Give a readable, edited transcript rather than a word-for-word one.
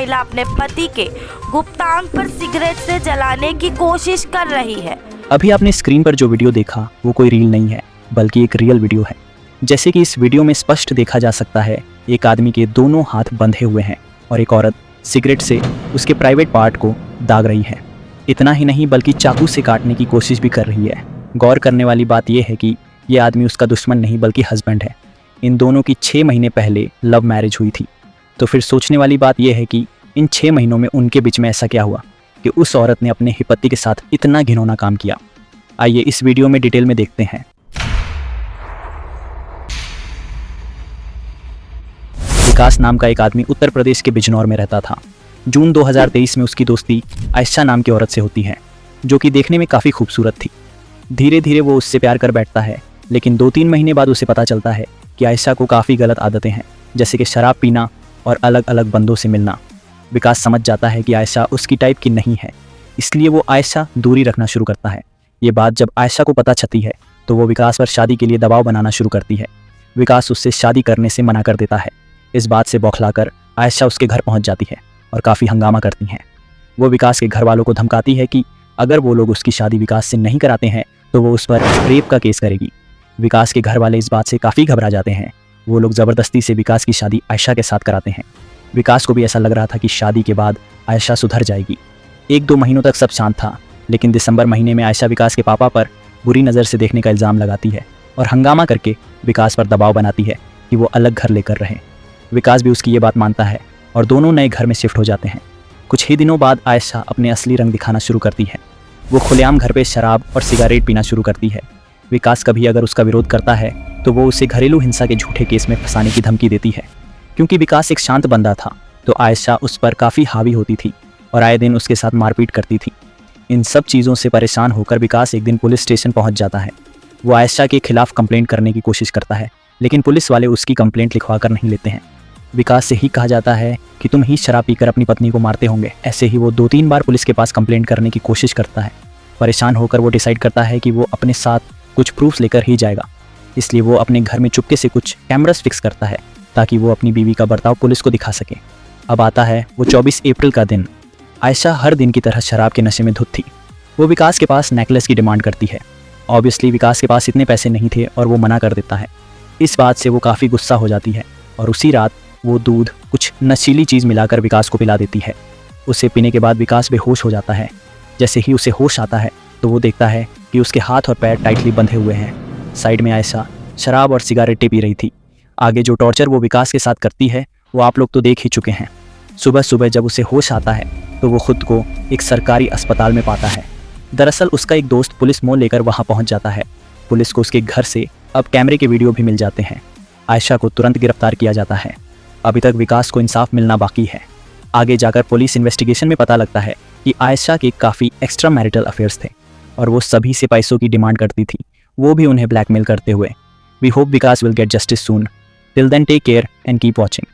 महिला अपने पति के गुप्तांग पर सिगरेट से जलाने की कोशिश कर रही है। अभी आपने स्क्रीन पर जो वीडियो देखा वो कोई रील नहीं है बल्कि एक रियल वीडियो है। जैसे कि इस वीडियो में स्पष्ट देखा जा सकता है, एक आदमी के दोनों हाथ बंधे हुए हैं और एक औरत सिगरेट से उसके प्राइवेट पार्ट को दाग रही है। इतना ही नहीं बल्कि चाकू से काटने की कोशिश भी कर रही है। गौर करने वाली बात यह है कि ये आदमी उसका दुश्मन नहीं बल्कि हस्बैंड है। इन दोनों की 6 महीने पहले लव मैरिज हुई थी। तो फिर सोचने वाली बात यह है कि इन 6 महीनों में उनके बीच में ऐसा क्या हुआ कि उस औरत ने अपने ही पति के साथ इतना घिनौना काम किया। आइए इस वीडियो में डिटेल में देखते हैं। विकास नाम का एक आदमी उत्तर प्रदेश के बिजनौर में रहता था। जून 2023 में उसकी दोस्ती आयशा नाम की औरत से होती है, जो कि देखने में काफ़ी खूबसूरत थी। धीरे धीरे वो उससे प्यार कर बैठता है, लेकिन 2-3 महीने बाद उसे पता चलता है कि आयशा को काफ़ी गलत आदतें हैं, जैसे कि शराब पीना और अलग अलग बंदों से मिलना। विकास समझ जाता है कि आयशा उसकी टाइप की नहीं है, इसलिए वो आयशा दूरी रखना शुरू करता है। ये बात जब आयशा को पता चलती है तो वो विकास पर शादी के लिए दबाव बनाना शुरू करती है। विकास उससे शादी करने से मना कर देता है। इस बात से बौखलाकर आयशा उसके घर पहुंच जाती है और काफ़ी हंगामा करती हैं। वो विकास के घर वालों को धमकाती है कि अगर वो लोग उसकी शादी विकास से नहीं कराते हैं तो वो उस पर रेप का केस करेगी। विकास के घर वाले इस बात से काफ़ी घबरा जाते हैं। वो लोग ज़बरदस्ती से विकास की शादी आयशा के साथ कराते हैं। विकास को भी ऐसा लग रहा था कि शादी के बाद आयशा सुधर जाएगी। 1-2 महीनों तक सब शांत था, लेकिन दिसंबर महीने में आयशा विकास के पापा पर बुरी नज़र से देखने का इल्ज़ाम लगाती है और हंगामा करके विकास पर दबाव बनाती है कि वो अलग घर लेकर रहें। विकास भी उसकी ये बात मानता है और दोनों नए घर में शिफ्ट हो जाते हैं। कुछ ही दिनों बाद आयशा अपने असली रंग दिखाना शुरू करती है। वो खुलेआम घर पे शराब और सिगारेट पीना शुरू करती है। विकास कभी अगर उसका विरोध करता है तो वो उसे घरेलू हिंसा के झूठे केस में फंसाने की धमकी देती है। क्योंकि विकास एक शांत बंदा था तो आयशा उस पर काफ़ी हावी होती थी और आए दिन उसके साथ मारपीट करती थी। इन सब चीज़ों से परेशान होकर विकास एक दिन पुलिस स्टेशन पहुंच जाता है। वो आयशा के खिलाफ कंप्लेंट करने की कोशिश करता है, लेकिन पुलिस वाले उसकी कंप्लेंट लिखवा कर नहीं लेते हैं। विकास से ही कहा जाता है कि तुम ही शराब पीकर अपनी पत्नी को मारते होंगे। ऐसे ही वो 2-3 बार पुलिस के पास कंप्लेंट करने की कोशिश करता है। परेशान होकर वो डिसाइड करता है कि वो अपने साथ कुछ प्रूफ लेकर ही जाएगा। इसलिए वो अपने घर में चुपके से कुछ कैमरास फिक्स करता है ताकि वो अपनी बीवी का बर्ताव पुलिस को दिखा सके। अब आता है वो 24 अप्रैल का दिन। आयशा हर दिन की तरह शराब के नशे में धुत थी। वो विकास के पास नेकलेस की डिमांड करती है। ऑब्वियसली विकास के पास इतने पैसे नहीं थे और वो मना कर देता है। इस बात से वो काफ़ी गुस्सा हो जाती है और उसी रात वो दूध कुछ नशीली चीज़ मिलाकर विकास को पिला देती है। उसे पीने के बाद विकास बेहोश हो जाता है। जैसे ही उसे होश आता है तो वो देखता है कि उसके हाथ और पैर टाइटली बंधे हुए हैं। साइड में आयशा शराब और सिगारेटें पी रही थी। आगे जो टॉर्चर वो विकास के साथ करती है वो आप लोग तो देख ही चुके हैं। सुबह सुबह जब उसे होश आता है तो वो खुद को एक सरकारी अस्पताल में पाता है। दरअसल उसका एक दोस्त पुलिस मोल लेकर वहाँ पहुँच जाता है। पुलिस को उसके घर से अब कैमरे के वीडियो भी मिल जाते हैं। आयशा को तुरंत गिरफ्तार किया जाता है। अभी तक विकास को इंसाफ मिलना बाकी है। आगे जाकर पुलिस इन्वेस्टिगेशन में पता लगता है कि आयशा के काफ़ी एक्स्ट्रा मैरिटल अफेयर्स थे और वो सभी से पैसों की डिमांड करती थी, वो भी उन्हें ब्लैकमेल करते हुए। We hope Vikas will get justice soon. Till then take care and keep watching.